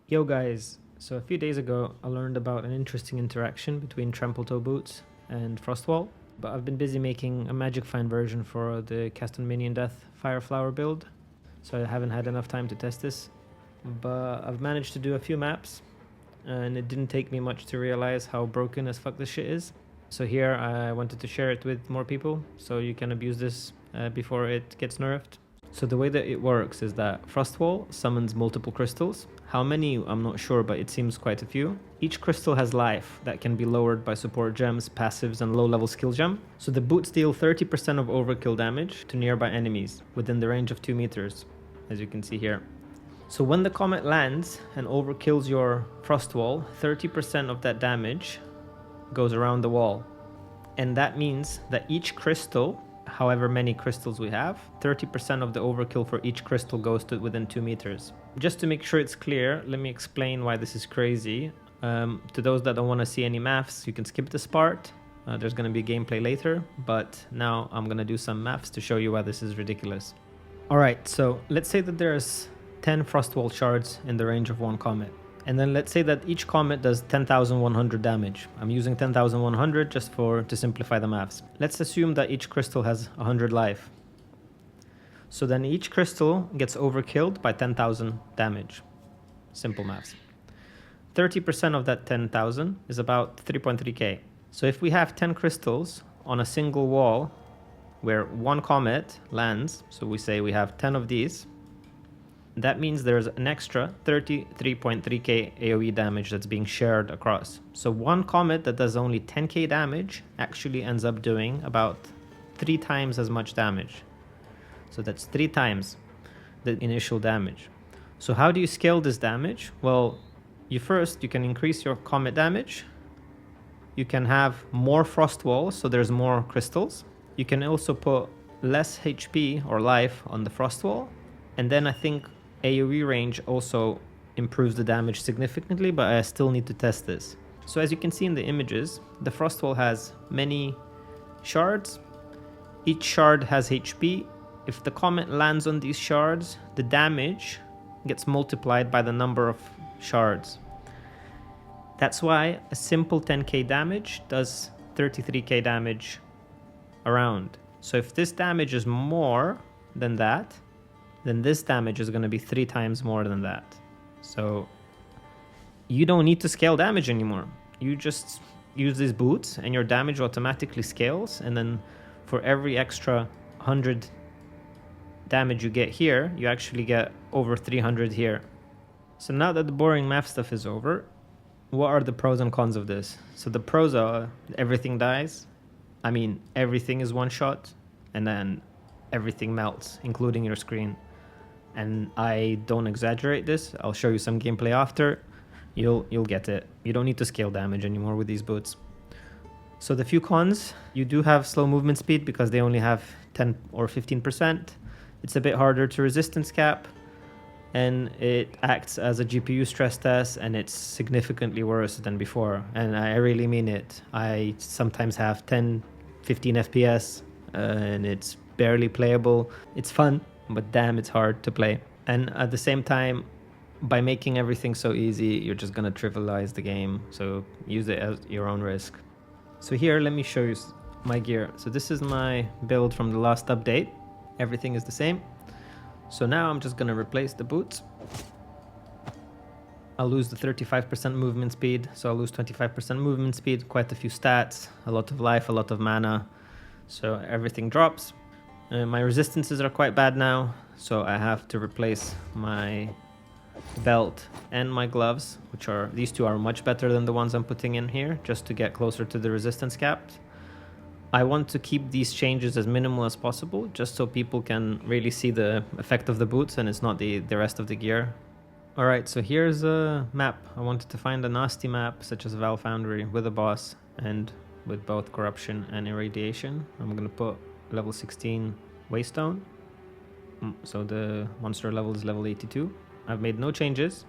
Yo guys, so a few days ago I learned about an interesting interaction between Trampletoe boots and Frostwall, but I've been busy making a Magic Find version for the Cast on Minion Death FireFlower build, so I haven't had enough time to test this, but I've managed to do a few maps, and it didn't take me much to realize how broken as fuck this shit is. So here I wanted to share it with more people, so you can abuse this before it gets nerfed. So the way that it works is that Frostwall summons multiple crystals. How many, I'm not sure, but it seems quite a few. Each crystal has life that can be lowered by support gems, passives, and low-level skill gem. So the boots deal 30% of overkill damage to nearby enemies within the range of 2 meters, as you can see here. So when the comet lands and overkills your Frostwall, 30% of that damage goes around the wall. And that means that each crystal, however many crystals we have, 30% of the overkill for each crystal goes to within 2 meters. Just to make sure it's clear, let me explain why this is crazy. To those that don't want to see any maths, you can skip this part. There's going to be gameplay later, but now I'm going to do some maths to show you why this is ridiculous. Alright, so let's say that there's 10 Frostwall shards in the range of one comet. And then let's say that each comet does 10,100 damage. I'm using 10,100 just to simplify the maths. Let's assume that each crystal has 100 life. So then each crystal gets overkilled by 10,000 damage. Simple maths. 30% of that 10,000 is about 3.3k. So if we have 10 crystals on a single wall where one comet lands, so we say we have 10 of these, that means there's an extra 33.3k AoE damage that's being shared across. So one comet that does only 10k damage actually ends up doing about 3 times as much damage. So that's 3 times the initial damage. So how do you scale this damage? Well, you can increase your comet damage. You can have more frost walls, so there's more crystals. You can also put less HP or life on the frost wall. And then I think AoE range also improves the damage significantly, but I still need to test this. So as you can see in the images, the Frostwall has many shards. Each shard has HP. If the comet lands on these shards, the damage gets multiplied by the number of shards. That's why a simple 10k damage does 33k damage around. So if this damage is more than that, then this damage is going to be 3 times more than that. So you don't need to scale damage anymore. You just use these boots and your damage automatically scales, and then for every extra 100 damage you get here, you actually get over 300 here. So now that the boring math stuff is over, what are the pros and cons of this? So the pros are everything dies. I mean, everything is one shot, and then everything melts, including your screen. And I don't exaggerate this. I'll show you some gameplay after. You'll get it. You don't need to scale damage anymore with these boots. So the few cons, you do have slow movement speed because they only have 10 or 15%. It's a bit harder to resistance cap, and it acts as a GPU stress test, and it's significantly worse than before. And I really mean it. I sometimes have 10, 15 FPS, and it's barely playable. It's fun, but damn, it's hard to play. And at the same time, by making everything so easy, you're just gonna trivialize the game. So use it at your own risk. So here, let me show you my gear. So this is my build from the last update. Everything is the same. So now I'm just gonna replace the boots. I'll lose the 35% movement speed. So I'll lose 25% movement speed, quite a few stats, a lot of life, a lot of mana. So everything drops. My resistances are quite bad now, so I have to replace my belt and my gloves, these two are much better than the ones I'm putting in here, just to get closer to the resistance caps. I want to keep these changes as minimal as possible, just so people can really see the effect of the boots and it's not the rest of the gear. Alright, so here's a map. I wanted to find a nasty map, such as Val Foundry, with a boss and with both corruption and irradiation. I'm gonna put level 16 Waystone, so the monster level is level 82. I've made no changes.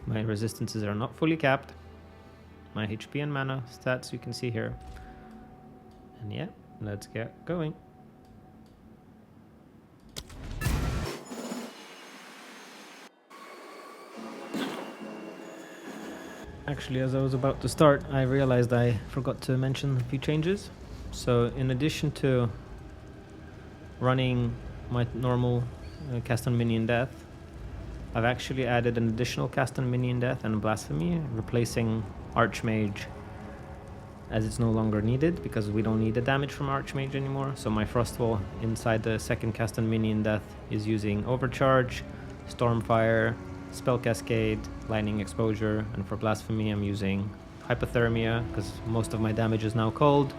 My resistances are not fully capped. My HP and mana stats you can see here. And yeah, let's get going. Actually, as I was about to start, I realized I forgot to mention a few changes. So in addition to running my normal cast on minion death, I've actually added an additional cast on minion death and blasphemy, replacing Archmage as it's no longer needed because we don't need the damage from Archmage anymore. So my Frostwall inside the second cast on minion death is using Overcharge, Stormfire, Spell Cascade, Lightning Exposure, and for Blasphemy I'm using Hypothermia because most of my damage is now cold,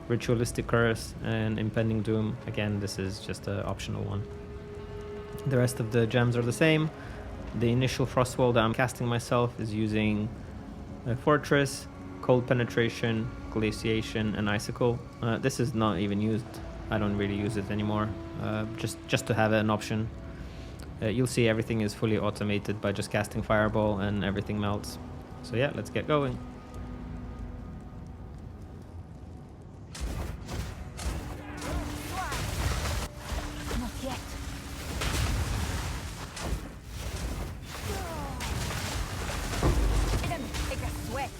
Ritualistic Curse, and Impending Doom. Again, this is just an optional one. The rest of the gems are the same. The initial Frostwall that I'm casting myself is using Fortress, Cold Penetration, Glaciation, and Icicle. This is not even used. I don't really use it anymore, just to have an option. You'll see everything is fully automated by just casting Fireball and everything melts. So yeah, let's get going. Not yet. Enemy, take a sweat.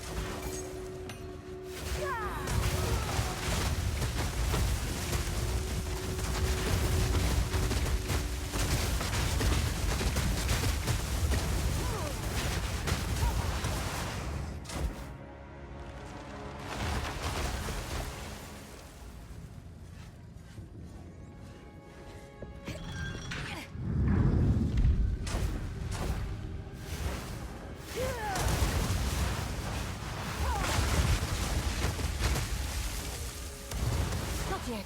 Not yet.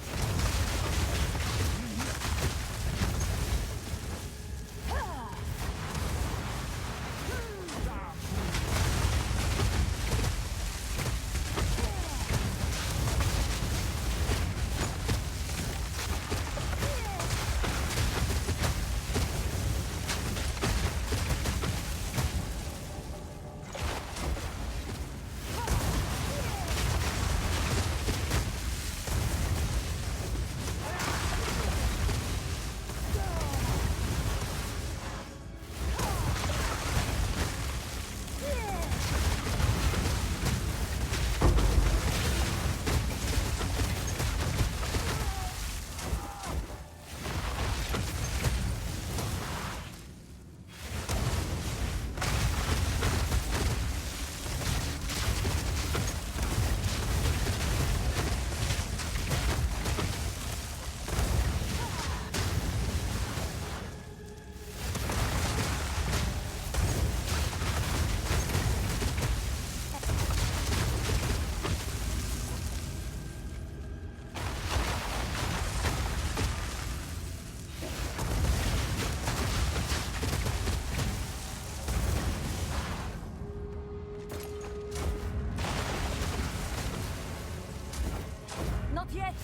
Not yet.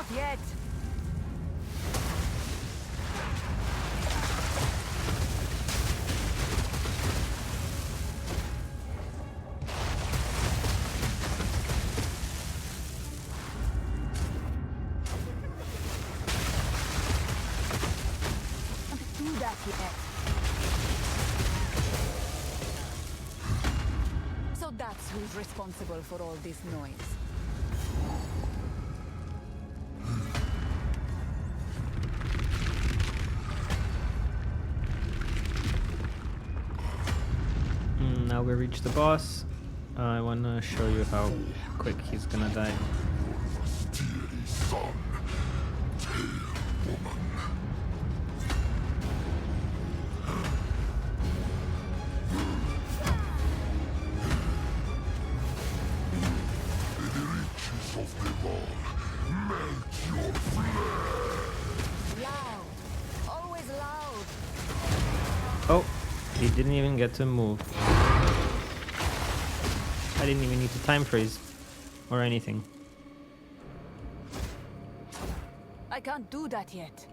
Not yet. Not do that yet. So that's who's responsible for all this noise. Now we reach the boss. I want to show you how quick he's gonna die. Loud. Always loud. Oh, he didn't even get to move. I didn't even need to time freeze or anything. I can't do that yet.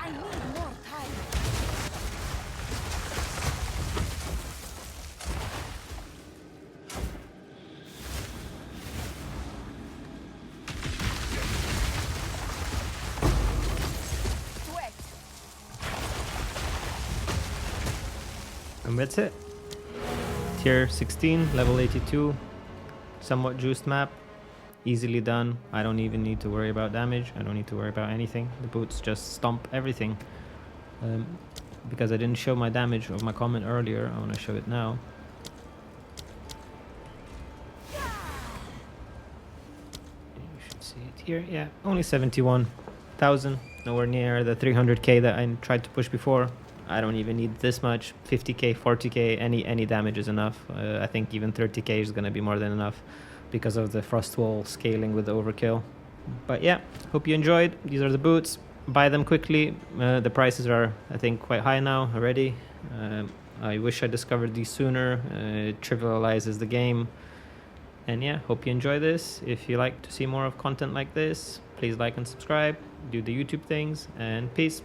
I need more time. Sweat. And that's it. Tier 16, level 82. Somewhat juiced map. Easily done. I don't even need to worry about damage. I don't need to worry about anything. The boots just stomp everything. Because I didn't show my damage of my comment earlier, I want to show it now. You should see it here. Yeah, only 71,000. Nowhere near the 300k that I tried to push before. I don't even need this much. 50k, 40k, any damage is enough. I think even 30k is going to be more than enough because of the frost wall scaling with the overkill. But yeah, hope you enjoyed. These are the boots. Buy them quickly. The prices are, I think, quite high now already. I wish I discovered these sooner. It trivializes the game. And yeah, hope you enjoy this. If you like to see more of content like this, please like and subscribe. Do the YouTube things, and peace.